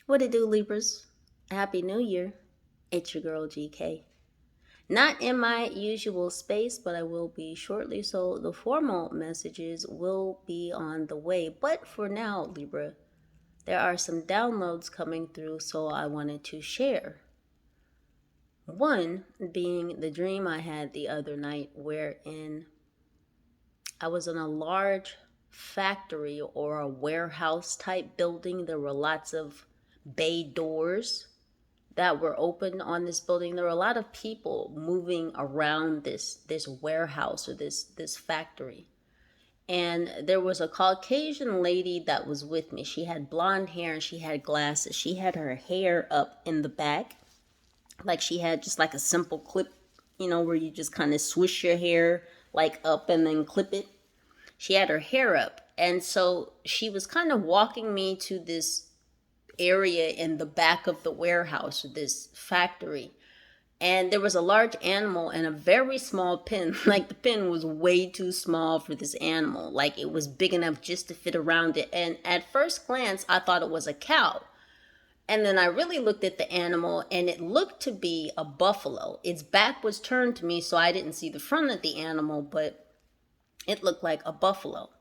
What it do, Libras? Happy New Year. It's your girl GK. Not in my usual space, but I will be shortly, so the formal messages will be on the way. But for now, Libra, there are some downloads coming through, so I wanted to share. One being the dream I had the other night, wherein I was in a large factory or a warehouse type building. There were lots of bay doors that were open on this building. There were a lot of people moving around this warehouse or this factory. And there was a Caucasian lady that was with me. She had blonde hair and she had glasses. She had her hair up in the back, like she had just like a simple clip, where you just kind of swish your hair like up and then clip it. She had her hair up. And so she was kind of walking me to this area in the back of the warehouse, this factory, and there was a large animal and a very small pen. Like the pen was way too small for this animal. Like it was big enough just to fit around it. And at first glance, I thought it was a cow. And then I really looked at the animal and it looked to be a buffalo. Its back was turned to me, so I didn't see the front of the animal, but it looked like a buffalo.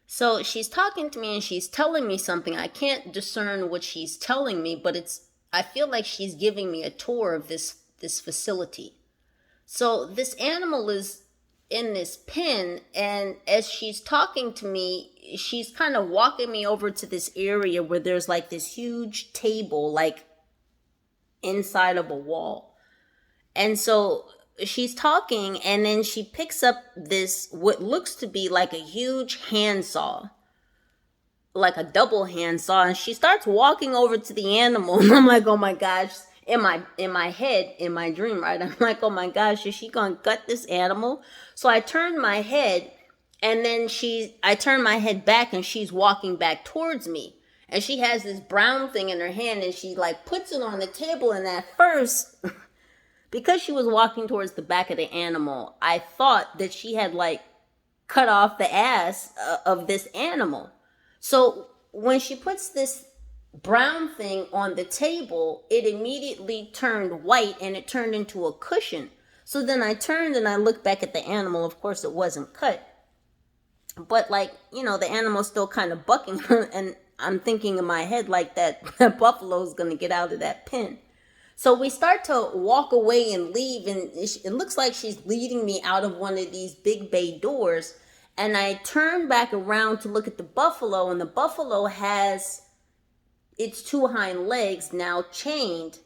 So she's talking to me and she's telling me something. I can't discern what she's telling me, but I feel like she's giving me a tour of this facility. So this animal is in this pen, and as she's talking to me, she's kind of walking me over to this area where there's like this huge table, like inside of a wall. And so she's talking, and then she picks up this, what looks to be like a huge handsaw, like a double handsaw, and she starts walking over to the animal. And I'm like, oh my gosh, in my head, in my dream, right? I'm like, oh my gosh, is she gonna gut this animal? So I turn my head, and then I turn my head back, and she's walking back towards me. And she has this brown thing in her hand, and she like puts it on the table. And at first, because she was walking towards the back of the animal, I thought that she had like cut off the ass of this animal. So when she puts this brown thing on the table, it immediately turned white and it turned into a cushion. So then I turned and I looked back at the animal. Of course, it wasn't cut. But the animal's still kind of bucking. And I'm thinking in my head like that buffalo's going to get out of that pen. So we start to walk away and leave, and it looks like she's leading me out of one of these big bay doors. And I turn back around to look at the buffalo, and the buffalo has its two hind legs now chained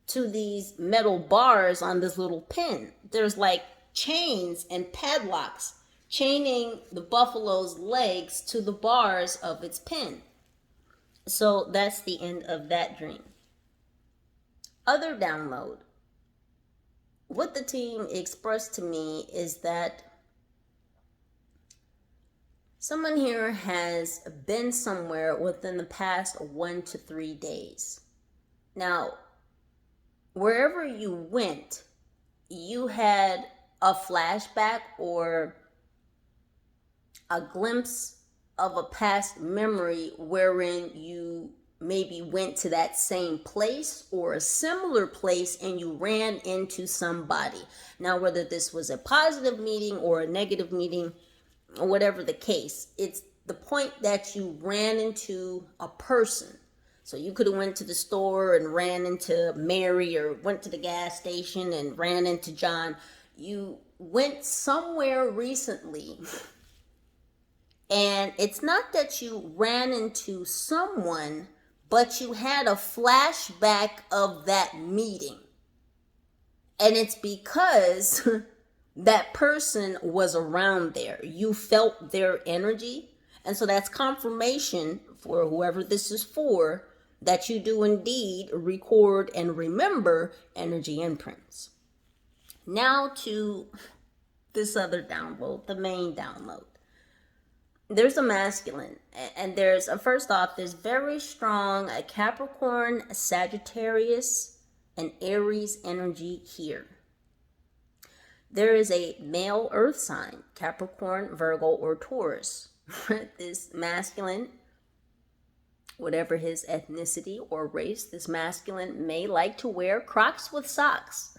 to these metal bars on this little pen. There's like chains and padlocks chaining the buffalo's legs to the bars of its pen. So that's the end of that dream. Other download. What the team expressed to me is that someone here has been somewhere within the past 1 to 3 days. Now, wherever you went, you had a flashback or a glimpse of a past memory wherein you maybe went to that same place or a similar place and you ran into somebody. Now, whether this was a positive meeting or a negative meeting, or whatever the case, it's the point that you ran into a person. So you could have went to the store and ran into Mary, or went to the gas station and ran into John. You went somewhere recently, and it's not that you ran into someone, but you had a flashback of that meeting. And it's because that person was around there. You felt their energy. And so that's confirmation for whoever this is for, that you do indeed record and remember energy imprints. Now to this other download, the main download. There's a masculine, and first off, there's very strong Capricorn, Sagittarius, and Aries energy here. There is a male earth sign, Capricorn, Virgo, or Taurus. This masculine Whatever his ethnicity or race, this masculine may like to wear Crocs with socks.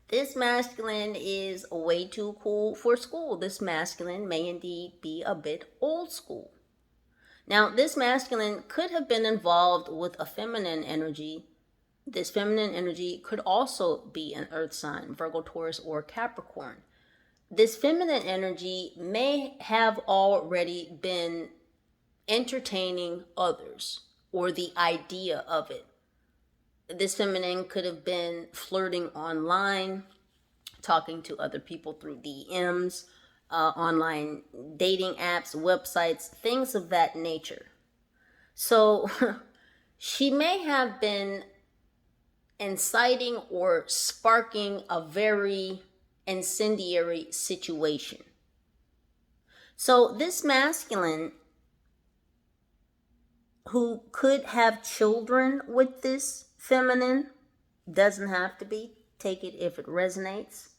This masculine is way too cool for school. This masculine may indeed be a bit old school. Now, this masculine could have been involved with a feminine energy. This feminine energy could also be an earth sign, Virgo, Taurus, or Capricorn. This feminine energy may have already been entertaining others or the idea of it. This feminine could have been flirting online, talking to other people through DMs, online dating apps, websites, things of that nature. So she may have been inciting or sparking a very incendiary situation. So this masculine who could have children with this feminine, doesn't have to be, take it if it resonates.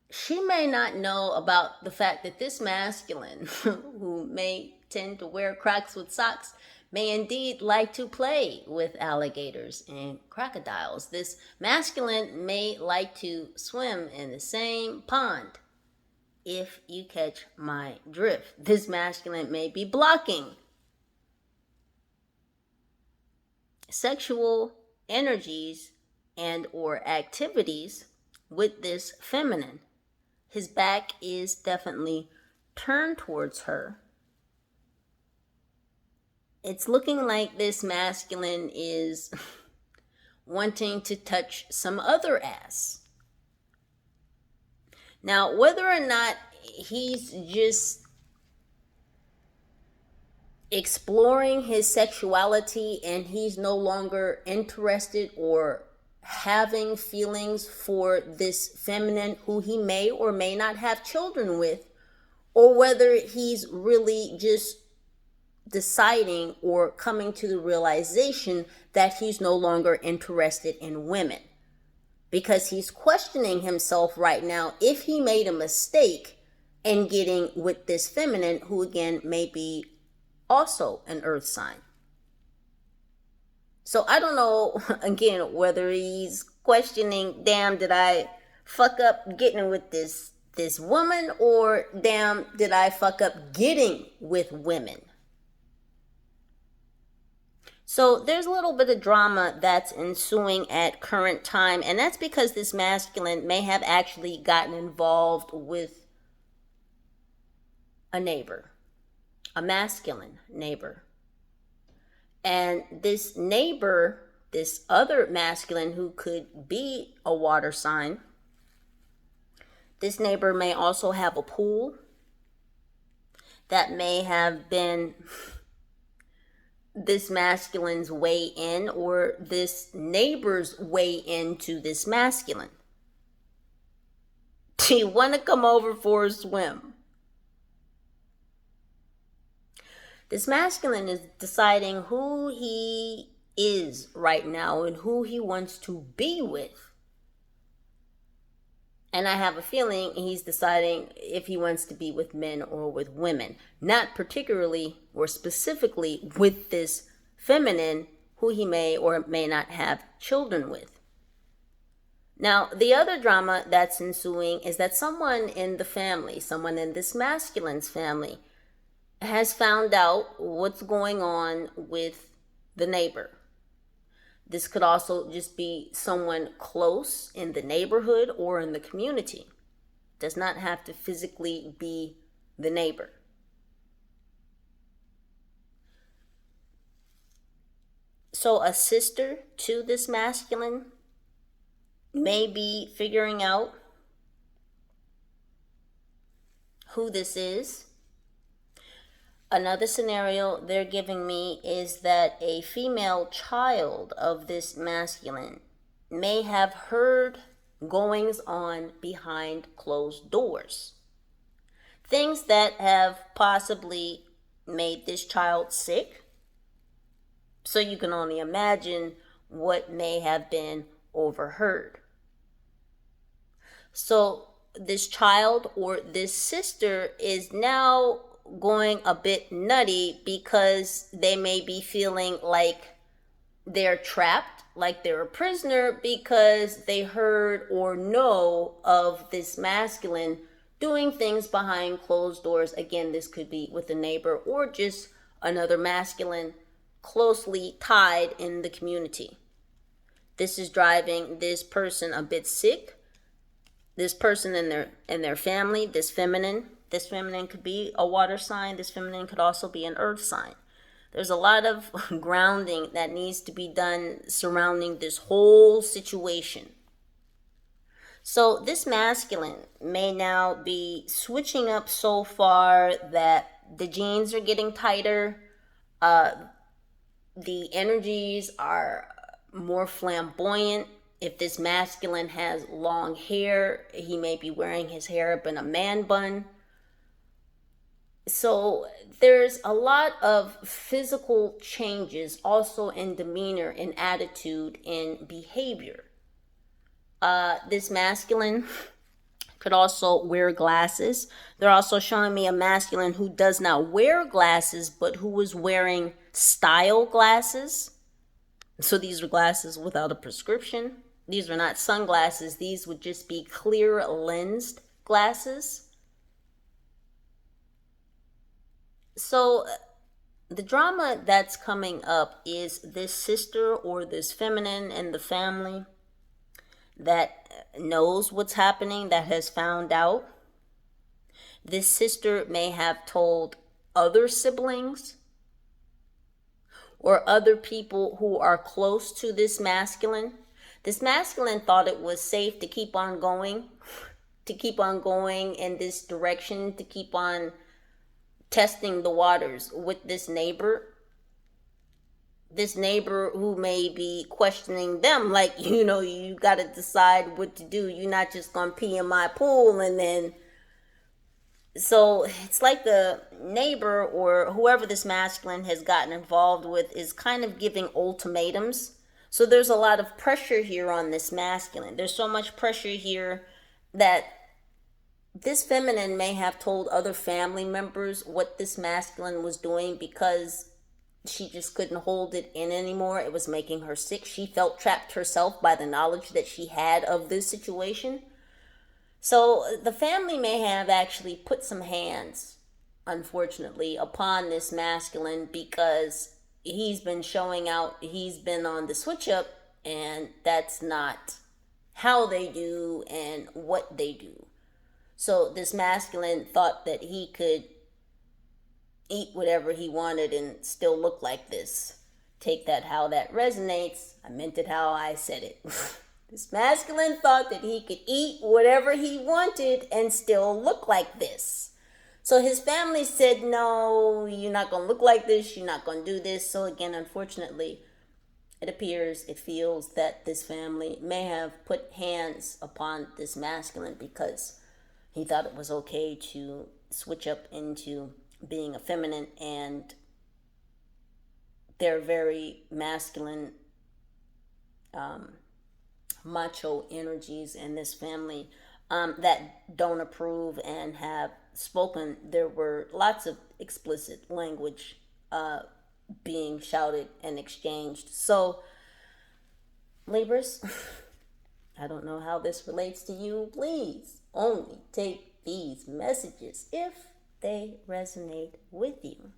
She may not know about the fact that this masculine, who may tend to wear Crocs with socks, may indeed like to play with alligators and crocodiles. This masculine may like to swim in the same pond, if you catch my drift. This masculine may be blocking sexual energies and or activities with this feminine. His back is definitely turned towards her. It's looking like this masculine is wanting to touch some other ass. Now, whether or not he's just exploring his sexuality and he's no longer interested or having feelings for this feminine who he may or may not have children with, or whether he's really just deciding or coming to the realization that he's no longer interested in women, because he's questioning himself right now if he made a mistake in getting with this feminine who again may be also an earth sign. So I don't know, again, whether he's questioning, damn, did I fuck up getting with this woman, or damn, did I fuck up getting with women? So there's a little bit of drama that's ensuing at current time, and that's because this masculine may have actually gotten involved with a neighbor, a masculine neighbor. And this neighbor, this other masculine who could be a water sign, this neighbor may also have a pool. That may have been this masculine's way in, or this neighbor's way into this masculine. Do you want to come over for a swim? This masculine is deciding who he is right now and who he wants to be with. And I have a feeling he's deciding if he wants to be with men or with women. Not particularly or specifically with this feminine who he may or may not have children with. Now, the other drama that's ensuing is that someone in the family, someone in this masculine's family, has found out what's going on with the neighbor. This could also just be someone close in the neighborhood or in the community. Does not have to physically be the neighbor. So a sister to this masculine may be figuring out who this is. Another scenario they're giving me is that a female child of this masculine may have heard goings on behind closed doors. Things that have possibly made this child sick. So you can only imagine what may have been overheard. So this child or this sister is now going a bit nutty because they may be feeling like they're trapped, like they're a prisoner because they heard or know of this masculine doing things behind closed doors. Again, this could be with a neighbor or just another masculine closely tied in the community. This is driving this person a bit sick. This person and their family, this feminine could be a water sign. This feminine could also be an earth sign. There's a lot of grounding that needs to be done surrounding this whole situation. So this masculine may now be switching up so far that the jeans are getting tighter, the energies are more flamboyant. If this masculine has long hair, he may be wearing his hair up in a man bun. So there's a lot of physical changes also in demeanor, in attitude, in behavior. This masculine could also wear glasses. They're also showing me a masculine who does not wear glasses, but who is wearing style glasses. So these are glasses without a prescription. These are not sunglasses. These would just be clear lensed glasses. So the drama that's coming up is this sister or this feminine in the family that knows what's happening, that has found out. This sister may have told other siblings or other people who are close to this masculine. This masculine thought it was safe to keep on going in this direction, to keep on testing the waters with this neighbor who may be questioning them, like, you got to decide what to do. You're not just going to pee in my pool. And then, so it's like the neighbor or whoever this masculine has gotten involved with is kind of giving ultimatums. So there's a lot of pressure here on this masculine. There's so much pressure here that this feminine may have told other family members what this masculine was doing because she just couldn't hold it in anymore. It was making her sick. She felt trapped herself by the knowledge that she had of this situation. So the family may have actually put some hands, unfortunately, upon this masculine because he's been showing out, he's been on the switch up, and that's not how they do and what they do. So this masculine thought that he could eat whatever he wanted and still look like this. Take that how that resonates. I meant it how I said it. This masculine thought that he could eat whatever he wanted and still look like this. So his family said, no, you're not going to look like this. You're not going to do this. So again, unfortunately, it feels that this family may have put hands upon this masculine because he thought it was okay to switch up into being a feminine, and they're very masculine, macho energies in this family that don't approve and have spoken. There were lots of explicit language being shouted and exchanged. So, Libras, I don't know how this relates to you. Please only take these messages if they resonate with you.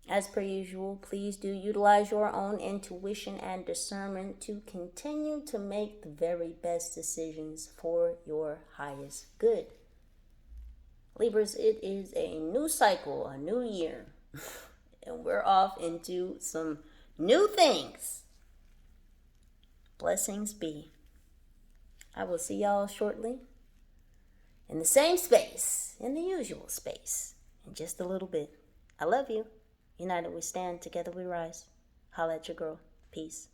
As per usual, please do utilize your own intuition and discernment to continue to make the very best decisions for your highest good. Libras, it is a new cycle, a new year, and we're off into some new things. Blessings be. I will see y'all shortly in the same space, in the usual space, in just a little bit. I love you. United we stand, together we rise. Holla at your girl. Peace.